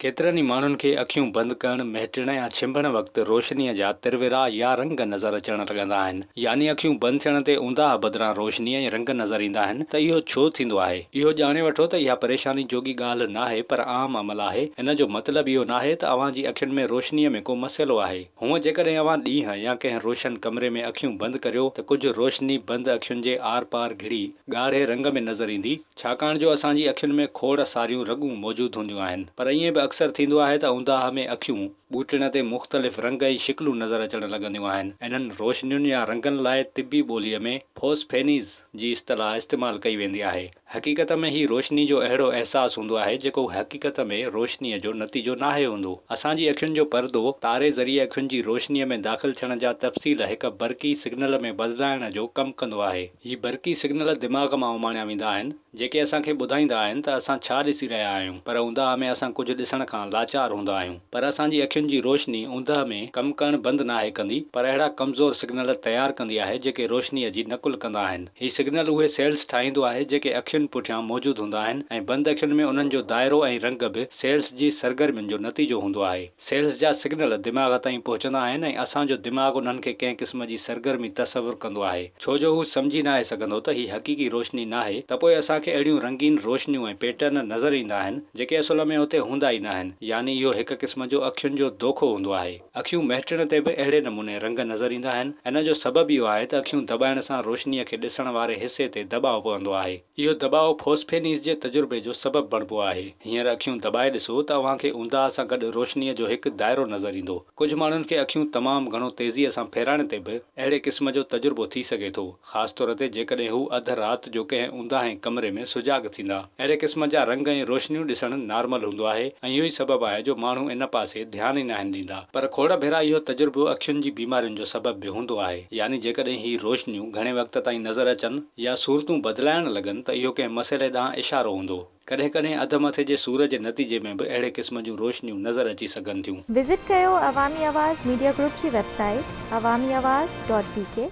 केतिरनि ई माण्हुनि खे अखियूं बंदि करणु, महिटण या छिंभण वक़्तु रोशनीअ जा तिरविरा या रंग नज़र अचणु लॻंदा आहिनि। यानी अखियूं बंदि थियण ते ऊंदाह बदिरां रोशनीअ ऐं रंग नज़र ईंदा आहिनि। त इहो छो थींदो आहे? इहो ॼाणे वठो त इहा परेशानी जोगी ॻाल्हि नाहे, पर आम अमल आहे। इन जो मतिलबु इहो नाहे त अव्हां जी अखियुनि में रोशनीअ में को मसइलो आहे। हूअं जेकॾहिं अव्हां ॾींहं या कंहिं रोशन कमरे में अखियूं बंदि करियो त कुझु रोशनी बंदि अखियुनि जे आर पार घिड़ी ॻाढ़े रंग में नज़र ईंदी, छाकाणि जो असांजी अखियुनि में खोड़ सारियूं रगूं मौजूदु हूंदियूं आहिनि। पर ईअं बि अक्सर थींदो आहे त ऊंदाह में अखियूं ॿूटण ते मुख़्तलिफ़ रंग ऐं शिकलूं नज़र अचणु लॻंदियूं आहिनि। इन्हनि रोशनियुनि या रंगनि लाइ तिबी ॿोलीअ में फोस्फेनीज़ जी इस्तलाह इस्तेमालु कई वेंदी आहे। हक़ीक़त में ही रोशनी जो अहिड़ो अहसासु हूंदो आहे जेको हक़ीक़त में रोशनीअ जो नतीजो नाहे हूंदो। असांजी अखियुनि जो परदो तारे ज़रिए अखियुनि जी रोशनीअ में दाख़िल थियण जा तफ़सील हिक बरक़ी सिग्नल में बदिलाइण जो कमु कंदो आहे। ही बरक़ी सिग्नल दिमाग़ मां उमाणिया वेंदा आहिनि, जेके असांखे ॿुधाईंदा आहिनि त असां छा ॾिसी रहिया आहियूं। पर ऊंदाह में असां कुझु ॾिसण खां लाचार हूंदा आहियूं। पर असांजी अखियुनि जी रोशनी ऊंदह में कमु करणु बंदि नाहे कंदी, पर अहिड़ा कमज़ोर सिग्नल तयारु कंदी आहे जेके रोशनीअ जी नकुल कंदा आहिनि। ही सिग्नल उहे सेल्स ठाहींदो आहे जेके अखियुनि पुठियां मौजूदु हूंदा आहिनि, ऐं बंदि अखियुनि में उन्हनि जो दाइरो ऐं रंग बि सेल्स जी सरगर्मियुनि जो नतीजो हूंदो आहे। सेल्स जा सिग्नल दिमाग़ ताईं पहुचंदा आहिनि ऐं असांजो दिमाग़ उन्हनि खे कंहिं क़िस्म जी सरगर्मी तसवुरु कंदो आहे। छो जो हू सम्झी नाहे सघंदो त ही हक़ीक़ी रोशनी नाहे, त पोइ असांखे अहिड़ियूं रंगीन रोशनियूं ऐं पैटर्न नज़र ईंदा आहिनि जेके असुल में उते हूंदा ई न आहिनि। यानी इहो हिकु क़िस्म जो अखियुनि जो दोखो हूंदो आहे। अखियूं महिटण ते बि अहिड़े नमूने रंग नज़र ईंदा आहिनि। इन जो सबबु इहो आहे त अखियूं दॿाइण सां रोशनीअ खे ॾिसण वारे हिसे ते दॿाउ पवंदो आहे। इहो दॿाउ फोस्फेनीज़ जे तजुर्बे जो सबबु बणिबो आहे। हींअर अखियूं दॿाए ॾिसो त अव्हां खे ऊंदाह सां गॾु रोशनीअ जो हिकु दाइरो नज़र ईंदो। कुझु माण्हुनि खे अखियूं तमामु घणो तेज़ीअ सां फेराइण ते बि अहिड़े क़िस्म जो तजुर्बो थी सघे थो, ख़ासि तौर ते जेकॾहिं हू अधु राति जो कंहिं ऊंदाहे कमरे में सुजाॻ थींदा। अहिड़े क़िस्म जा रंग ऐं रोशनियूं ॾिसणु नॉर्मल हूंदो आहे, ऐं इहो ई सबबु आहे जो माण्हू इन पासे ध्यानु ई न आहिनि ॾींदा। पर खोड़ भेरा इहो तजुर्बो अखियुनि जी बीमारियुनि जो सबबु बि हूंदो आहे। यानी जेकॾहिं ही रोशनियूं घणे वक़्त ताईं नज़र अचनि या सूरतूं बदिलाइण लॻनि त इहो कंहिं मसइले ॾांहुं इशारो हूंदो। कॾहिं कॾहिं अध मथे जे सूर जे नतीजे में बि अहिड़े क़िस्म जूं रोशनियूं नज़र अची सघनि थियूं। विज़िट कयो अवामी आवाज़ मीडिया ग्रुप जी वेबसाइट awamiawaz.pk